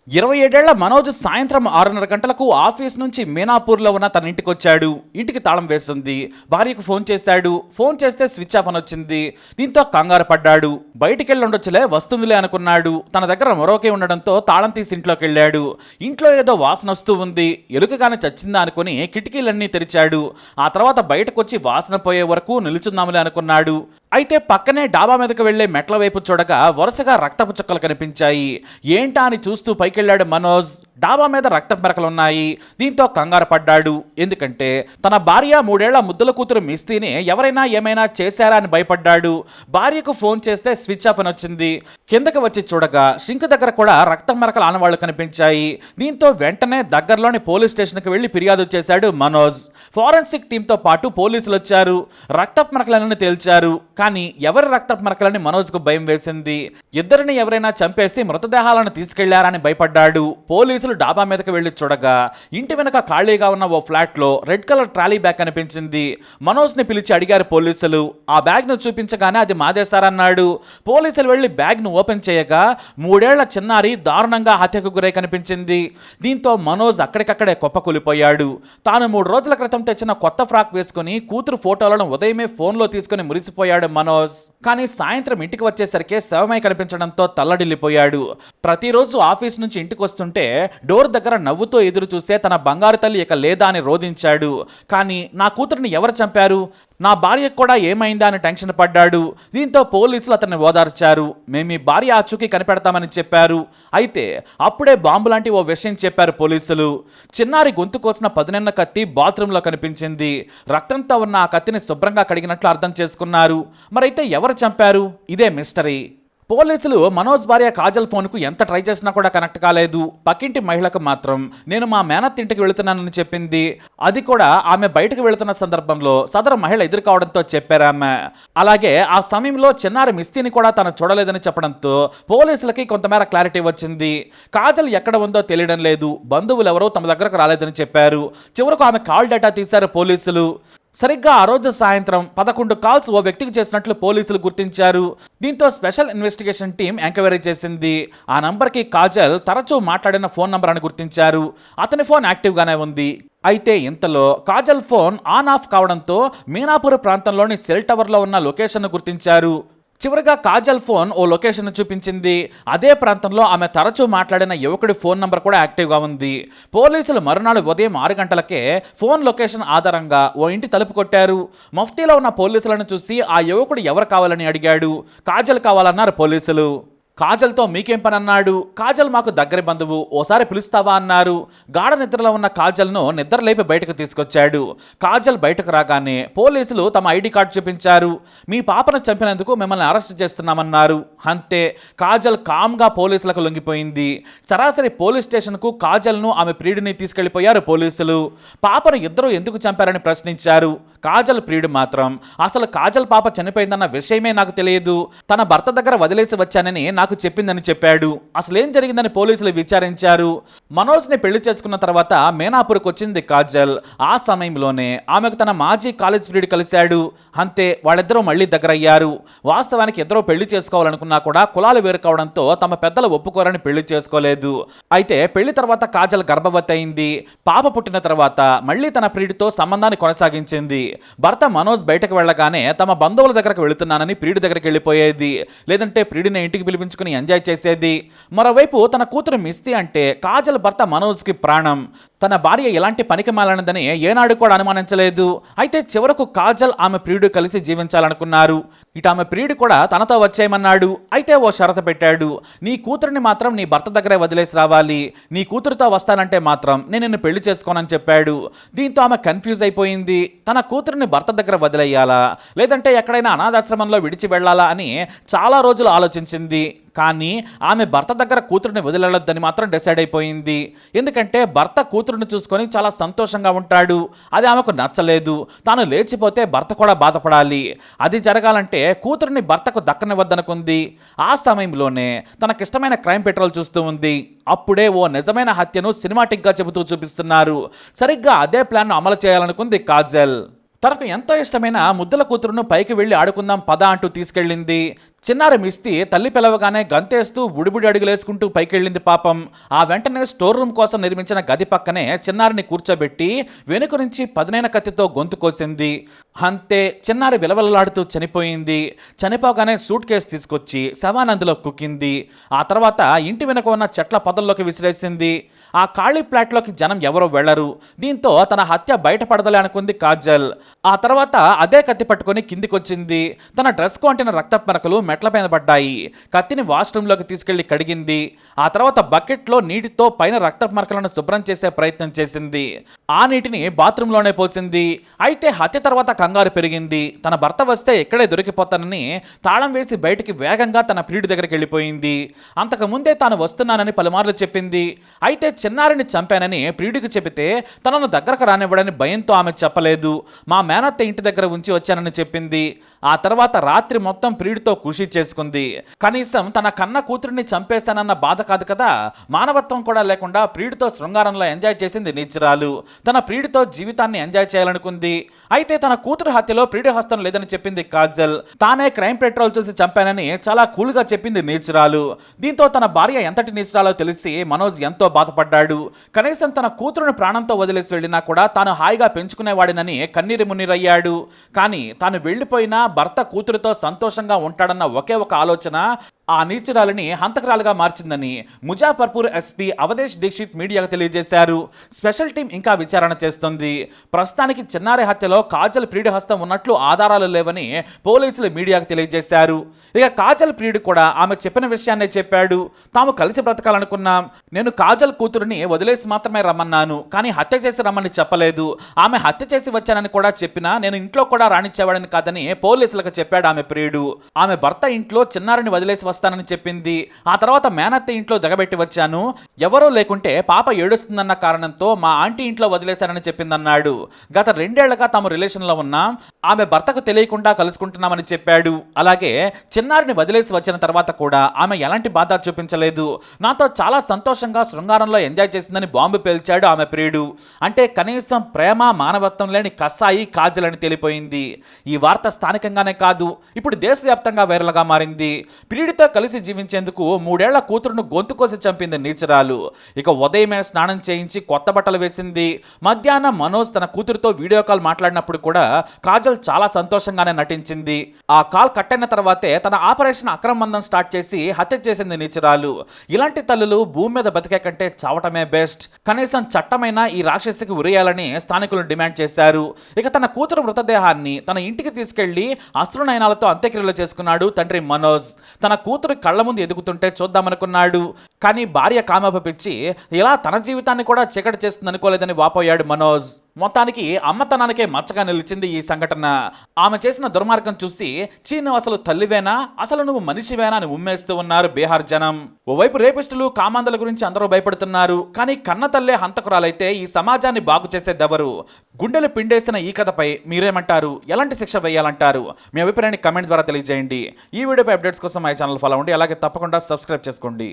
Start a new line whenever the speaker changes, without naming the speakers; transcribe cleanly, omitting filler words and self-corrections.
27 ఏళ్ల మనోజ్ సాయంత్రం 6:30 గంటలకు ఆఫీస్ నుంచి మీనాపూర్లో ఉన్న తన ఇంటికి వచ్చాడు. ఇంటికి తాళం వేసింది. భార్యకు ఫోన్ చేశాడు. ఫోన్ చేస్తే స్విచ్ ఆఫ్ అని వచ్చింది. దీంతో కంగారు పడ్డాడు. బయటికెళ్ళి ఉండొచ్చులే, వస్తుందిలే అనుకున్నాడు. తన దగ్గర మరొకే ఉండడంతో తాళం తీసి ఇంట్లోకి వెళ్ళాడు. ఇంట్లో ఏదో వాసన వస్తూ ఉంది. ఎలుకగానే చచ్చిందా అనుకుని కిటికీలన్నీ తెరిచాడు. ఆ తర్వాత బయటకు వచ్చి వాసన పోయే వరకు నిలుచుందాములే అనుకున్నాడు. అయితే పక్కనే డాబా మీదకు వెళ్లే మెట్ల వైపు చూడగా వరుసగా రక్తపు చుక్కలు కనిపించాయి. ఏంటా అని చూస్తూ పైకెళ్లాడు మనోజ్. డాబా మీద రక్తపు మరకలున్నాయి. దీంతో కంగారు పడ్డాడు. ఎందుకంటే తన భార్య 3 ఏళ్ల ముద్దుల కూతురు మిస్తీని ఎవరైనా ఏమైనా చేశారా అని భయపడ్డాడు. భార్యకు ఫోన్ చేస్తే స్విచ్ ఆఫ్ అని వచ్చింది. కిందకి వచ్చి చూడగా షింక్ దగ్గర కూడా రక్తం మరకల ఆనవాళ్లు కనిపించాయి. దీంతో వెంటనే దగ్గరలోని పోలీస్ స్టేషన్కి వెళ్లి ఫిర్యాదు చేశాడు మనోజ్. ఫోరెన్సిక్ టీంతో పాటు పోలీసులు వచ్చారు. రక్తపు మరకలను తేల్చారు. కానీ ఎవరి రక్తపు మరకలని మనోజ్కు భయం వేసింది. ఇద్దరిని ఎవరైనా చంపేసి మృతదేహాలను తీసుకెళ్లారని భయపడ్డాడు. పోలీసులు డాబా మీదకి వెళ్లి చూడగా ఇంటి వెనక ఖాళీగా ఉన్న ఓ ఫ్లాట్ లో రెడ్ కలర్ ట్రాలీ బ్యాగ్ కనిపించింది. మనోజ్ ని పిలిచి అడిగారు పోలీసులు. ఆ బ్యాగ్ ను చూపించగానే అది మాదే సార్ అన్నాడు. పోలీసులు వెళ్లి బ్యాగ్ ను ఓపెన్ చేయగా 3 ఏళ్ల చిన్నారి దారుణంగా హత్యకు గురై కనిపించింది. దీంతో మనోజ్ అక్కడికక్కడే కుప్పకూలిపోయాడు. తాను 3 రోజుల క్రితం తెచ్చిన కొత్త ఫ్రాక్ వేసుకుని కూతురు ఫోటోలను ఉదయమే ఫోన్లో తీసుకుని మురిసిపోయాడు మనోజ్. కానీ సాయంత్రం ఇంటికి వచ్చేసరికి శవమై కనిపించడంతో తల్లడిల్లిపోయాడు. ప్రతిరోజు ఆఫీస్ నుంచి ఇంటికి వస్తుంటే డోర్ దగ్గర నవ్వుతో ఎదురు చూసే తన బంగారు తల్లి ఇక లేదా అని రోధించాడు. కానీ నా కూతురిని ఎవరు చంపారు, నా భార్యకు కూడా ఏమైందా అని టెన్షన్ పడ్డాడు. దీంతో పోలీసులు అతన్ని ఓదార్చారు. మేము మీ భార్య ఆచూకీ కనిపెడతామని చెప్పారు. అయితే అప్పుడే బాంబు లాంటి ఓ విషయం చెప్పారు పోలీసులు. చిన్నారి గొంతు కోసిన పదునెన్న కత్తి బాత్రూంలో కనిపించింది. రక్తంతో ఉన్న ఆ కత్తిని శుభ్రంగా కడిగినట్లు అర్థం చేసుకున్నారు. మరైతే ఎవరు చంపారు? ఇదే మిస్టరీ. పోలీసులు మనోజ్ భార్య కాజల్ ఫోన్కు ఎంత ట్రై చేసినా కూడా కనెక్ట్ కాలేదు. పక్కింటి మహిళకు మాత్రం నేను మా మేనత్ ఇంటికి వెళుతున్నానని చెప్పింది. అది కూడా ఆమె బయటకు వెళుతున్న సందర్భంలో సదరు మహిళ ఎదురు కావడంతో చెప్పారామె. అలాగే ఆ సమయంలో చిన్నారి మిస్తీని కూడా తను చూడలేదని చెప్పడంతో పోలీసులకి కొంతమేర క్లారిటీ వచ్చింది. కాజల్ ఎక్కడ ఉందో తెలియడం లేదు. బంధువులు ఎవరో తమ దగ్గరకు రాలేదని చెప్పారు. చివరకు ఆమె కాల్ డేటా తీశారు పోలీసులు. సరిగ్గా ఆ రోజు సాయంత్రం 11 కాల్స్ ఓ వ్యక్తికి చేసినట్లు పోలీసులు గుర్తించారు. దీంతో స్పెషల్ ఇన్వెస్టిగేషన్ టీం ఎంక్వైరీ చేసింది. ఆ నంబర్కి కాజల్ తరచూ మాట్లాడిన ఫోన్ నంబర్ అని గుర్తించారు. అతని ఫోన్ యాక్టివ్గానే ఉంది. అయితే ఇంతలో కాజల్ ఫోన్ ఆన్ ఆఫ్ కావడంతో మీనాపూర్ ప్రాంతంలోని సెల్ టవర్లో ఉన్న లొకేషన్ను గుర్తించారు. చివరిగా కాజల్ ఫోన్ ఓ లొకేషన్ చూపించింది. అదే ప్రాంతంలో ఆమె తరచూ మాట్లాడిన యువకుడి ఫోన్ నంబర్ కూడా యాక్టివ్గా ఉంది. పోలీసులు మరునాడు ఉదయం 6 గంటలకే ఫోన్ లొకేషన్ ఆధారంగా ఓ ఇంటి తలుపు కొట్టారు. మఫ్తీలో ఉన్న పోలీసులను చూసి ఆ యువకుడు ఎవరు కావాలని అడిగాడు. కాజల్ కావాలన్నారు పోలీసులు. కాజల్తో మీకేం పని అన్నాడు. కాజల్ మాకు దగ్గరి బంధువు, ఓసారి పిలుస్తావా అన్నారు. గాఢ నిద్రలో ఉన్న కాజల్ను నిద్రలేపి బయటకు తీసుకొచ్చాడు. కాజల్ బయటకు రాగానే పోలీసులు తమ ఐడి కార్డు చూపించారు. మీ పాపను చంపినందుకు మిమ్మల్ని అరెస్ట్ చేస్తున్నామన్నారు. అంతే, కాజల్ కామ్గా పోలీసులకు లొంగిపోయింది. సరాసరి పోలీస్ స్టేషన్కు కాజల్ను ఆమె ప్రియుడిని తీసుకెళ్లిపోయారు పోలీసులు. పాపను ఇద్దరు ఎందుకు చంపారని ప్రశ్నించారు. కాజల్ ప్రియుడు మాత్రం అసలు కాజల్ పాప చనిపోయిందన్న విషయమే నాకు తెలియదు, తన భర్త దగ్గర వదిలేసి వచ్చానని నాకు చెప్పిందని చెప్పాడు. అసలేం జరిగిందని పోలీసులు విచారించారు. మనోజ్ని పెళ్లి చేసుకున్న తర్వాత మీనాపూర్కి వచ్చింది కాజల్. ఆ సమయంలోనే ఆమెకు తన మాజీ కాలేజ్ ప్రియుడు కలిశాడు. అంతే, వాళ్ళిద్దరూ మళ్ళీ దగ్గరయ్యారు. వాస్తవానికి ఇద్దరూ పెళ్లి చేసుకోవాలనుకున్నా కూడా కులాలు వేరు కావడంతో తమ పెద్దలు ఒప్పుకోరని పెళ్లి చేసుకోలేదు. అయితే పెళ్లి తర్వాత కాజల్ గర్భవతి అయింది. పాప పుట్టిన తర్వాత మళ్ళీ తన ప్రియుడితో సంబంధాన్ని కొనసాగించింది. భర్త మనోజ్ బయటకు వెళ్ళగానే తమ బంధువుల దగ్గరకు వెళుతున్నానని ప్రియుడి దగ్గరికి వెళ్ళిపోయేది. లేదంటే ప్రియుడిని ఇంటికి పిలిపించుకుని ఎంజాయ్ చేసేది. మరోవైపు తన కూతురు మిస్తీ అంటే కాజల్ భర్త మనోజ్కి ప్రాణం. తన భార్య ఎలాంటి పనికి మాలనదని ఏనాడు కూడా అనుమానించలేదు. అయితే చివరకు కాజల్ ఆమె ప్రియుడు కలిసి జీవించాలనుకున్నారు. ఇటు ఆమె ప్రియుడు కూడా తనతో వచ్చేయమన్నాడు. అయితే ఓ షరతు పెట్టాడు. నీ కూతురిని మాత్రం నీ భర్త దగ్గరే వదిలేసి రావాలి. నీ కూతురుతో వస్తానంటే మాత్రం నేను నిన్ను పెళ్లి చేసుకోనని చెప్పాడు. దీంతో ఆమె కన్ఫ్యూజ్ అయిపోయింది. తన కూతురిని భర్త దగ్గర వదిలేయాలా, లేదంటే ఎక్కడైనా అనాథాశ్రమంలో విడిచి వెళ్లాలా అని చాలా రోజులు ఆలోచించింది. కానీ ఆమె భర్త దగ్గర కూతురిని వదిలేద్దని మాత్రం డిసైడ్ అయిపోయింది. ఎందుకంటే భర్త కూతురుని చూసుకొని చాలా సంతోషంగా ఉంటాడు. అది ఆమెకు నచ్చలేదు. తాను లేచిపోతే భర్త కూడా బాధపడాలి. అది జరగాలంటే కూతురిని భర్తకు దక్కనివ్వద్దనుకుంది. ఆ సమయంలోనే తనకిష్టమైన క్రైమ్ పెట్రోల్ చూస్తూ ఉంది. అప్పుడే ఓ నిజమైన హత్యను సినిమాటిక్గా చెబుతూ చూపిస్తున్నారు. సరిగ్గా అదే ప్లాన్ను అమలు చేయాలనుకుంది కాజల్. తనకు ఎంతో ఇష్టమైన ముద్దుల కూతురును పైకి వెళ్ళి ఆడుకుందాం పద అంటూ తీసుకెళ్ళింది. చిన్నారి మిస్తి తల్లి పిలవగానే గంతేస్తూ బుడిబుడి అడుగులేసుకుంటూ పైకెళ్ళింది పాపం. ఆ వెంటనే స్టోర్ రూమ్ కోసం నిర్మించిన గది పక్కనే చిన్నారిని కూర్చోబెట్టి వెనుక నుంచి పదునైన కత్తితో గొంతు కోసింది. అంతే, చిన్నారి విలవలలాడుతూ చనిపోయింది. చనిపోగానే సూట్ కేసు తీసుకొచ్చి శవానందులో కుక్కింది. ఆ తర్వాత ఇంటి వెనుక ఉన్న చెట్ల పొదల్లోకి విసిరేసింది. ఆ ఖాళీ ఫ్లాట్లోకి జనం ఎవరో వెళ్లరు. దీంతో తన హత్య బయటపడదలే అనుకుంది కాజల్. ఆ తర్వాత అదే కత్తి పట్టుకొని కిందికొచ్చింది. తన డ్రెస్కు అంటిన రక్తపు మరకలు మెట్ల పైన పడ్డాయి. కత్తిని వాష్రూమ్లోకి తీసుకెళ్లి కడిగింది. ఆ తర్వాత బకెట్లో నీటితో పైన రక్తపు మరకలను శుభ్రం చేసే ప్రయత్నం చేసింది. ఆ నీటిని బాత్రూంలోనే పోసింది. అయితే హత్య తర్వాత కంగారు పెరిగింది. తన భర్త వస్తే ఇక్కడే దొరికిపోతానని తాళం వేసి బయటికి వేగంగా తన ప్రియుడి దగ్గరికి వెళ్ళిపోయింది. అంతకు ముందే తాను వస్తున్నానని పలుమార్లు చెప్పింది. అయితే చిన్నారిని చంపానని ప్రియుడికి చెబితే తనను దగ్గరకు రానివ్వడని భయంతో ఆమె చెప్పలేదు. మా మేనత్త ఇంటి దగ్గర ఉంచి వచ్చానని చెప్పింది. ఆ తర్వాత రాత్రి మొత్తం ప్రియుడితో కృషి చేసుకుంది. కనీసం తన కన్న కూతురిని చంపేశానన్న బాధ కాదు కదా, మానవత్వం కూడా లేకుండా ప్రియుడితో శృంగారంలో ఎంజాయ్ చేసింది నీచురాలు. తన ప్రియుడితో జీవితాన్ని ఎంజాయ్ చేయాలనుకుంది. అయితే తన కూతురు హత్యలో ప్రియుడి హస్తం లేదని చెప్పింది కాజల్. తానే క్రైమ్ పెట్రోల్ చూసి చంపానని చాలా కూల్గా చెప్పింది నీచురాలు. దీంతో తన భార్య ఎంతటి నీచురాలో తెలిసి మనోజ్ ఎంతో బాధపడ్డాడు. కనీసం తన కూతురుని ప్రాణంతో వదిలేసి వెళ్ళినా కూడా తాను హాయిగా పెంచుకునేవాడినని కన్నీరు మున్నీరయ్యాడు. కానీ తాను వెళ్లిపోయినా భర్త కూతురితో సంతోషంగా ఉంటాడన్న ఒకే ఒక ఆలోచన ఆ నీచురాలిని హంతకురాలుగా మార్చిందని ముజాఫర్పూర్ ఎస్పీ అవధేష్ దీక్షిత్ మీడియాకు తెలియజేశారు. స్పెషల్ టీం ఇంకా విచారణ చేస్తుంది. ప్రస్తుతానికి చిన్నారి హత్యలో కాజల్ ప్రియుడి హస్తం ఉన్నట్లు ఆధారాలు లేవని పోలీసులు మీడియాకు తెలియజేశారు. ఇక కాజల్ ప్రియుడు కూడా ఆమె చెప్పిన విషయాన్నే చెప్పాడు. తాము కలిసి బ్రతకాలనుకున్నాం. నేను కాజల్ కూతురుని వదిలేసి మాత్రమే రమ్మన్నాను, కానీ హత్య చేసి రమ్మని చెప్పలేదు. ఆమె హత్య చేసి వచ్చానని కూడా చెప్పినా నేను ఇంట్లో కూడా రాణించేవాడని కాదని పోలీసులకు చెప్పాడు ఆమె ప్రియుడు. ఆమె భర్త ఇంట్లో చిన్నారిని వదిలేసి వస్తానని చెప్పింది. ఆ తర్వాత మేనత్త ఇంట్లో దిగబెట్టి వచ్చాను. ఎవరో లేకుంటే పాప ఏడుస్తుందన్న కారణంతో మా ఆంటీ ఇంట్లో వదిలేశానని చెప్పిందన్నాడు. గత 2 ఏళ్లుగా తాము రిలేషన్లో ఉన్నాం. ఆమె భర్తకు తెలియకుండా కలుసుకుంటున్నామని చెప్పాడు. అలాగే చిన్నారిని వదిలేసి వచ్చిన తర్వాత కూడా ఆమె ఎలాంటి బాధ చూపించలేదు. నాతో చాలా సంతోషంగా శృంగారంలో ఎంజాయ్ చేసిందని బాంబు పేల్చాడు ఆమె ప్రియుడు. అంటే కనీసం ప్రేమ మానవత్వం లేని కసాయి కాజల్ అని తెలిపోయింది. ఈ వార్త స్థానికంగానే కాదు, ఇప్పుడు దేశవ్యాప్తంగా వైరల్గా మారింది. ప్రియుడితో కలిసి జీవించేందుకు 3 ఏళ్ల కూతురును గొంతు కోసి చంపింది నీచురాలు. ఇక ఉదయమే స్నానం చేయించి కొత్త బట్టలు వేసింది. మధ్యాహ్నం మనోజ్ తన కూతురుతో వీడియో కాల్ మాట్లాడినప్పుడు కూడా కాజల్ చాలా సంతోషంగానే నటించింది. ఆ కాల్ కట్ అయిన తర్వాతే తన ఆపరేషన్ అక్రమ బంధం స్టార్ట్ చేసి హత్య చేసింది నీచురాలు. ఇలాంటి తల్లులు భూమి మీద బతికే కంటే చావటమే బెస్ట్. కనీసం చట్టమైన ఈ రాక్షసికి ఉరేయాలని స్థానికులు డిమాండ్ చేశారు. ఇక తన కూతురు మృతదేహాన్ని తన ఇంటికి తీసుకెళ్లి అశ్రునయనాలతో అంత్యక్రియలు చేసుకున్నాడు తండ్రి మనోజ్. తన కూతురు కళ్ళ ముందు ఎదుగుతుంటే చూద్దామనుకున్నాడు. కానీ భార్య కామపిచ్చి ఇలా తన జీవితాన్ని కూడా చీకటి చేస్తుంది అనుకోలేదని వాపోయాడు మనోజ్. మొత్తానికి అమ్మతనానికే మచ్చగా నిలిచింది ఈ సంఘటన. ఆమె చేసిన దుర్మార్గం చూసి చీను అసలు తల్లివేనా, అసలు నువ్వు మనిషివేనా అని ఉమ్మేస్తూ ఉన్నారు బీహార్ జనం. ఓవైపు రేపిస్టులు కామాంధల గురించి అందరూ భయపడుతున్నారు. కానీ కన్న తల్లే హంతకురాలైతే ఈ సమాజాన్ని బాగు చేసేదెవరు? గుండెలు పిండేసిన ఈ కథపై మీరేమంటారు? ఎలాంటి శిక్ష వేయాలంటారు? మీ అభిప్రాయాన్ని కమెంట్ ద్వారా తెలియజేయండి. ఈ వీడియోపై అప్డేట్స్ కోసం మా ఛానల్ ఫాలో అవ్వండి. అలాగే తప్పకుండా సబ్స్క్రైబ్ చేసుకోండి.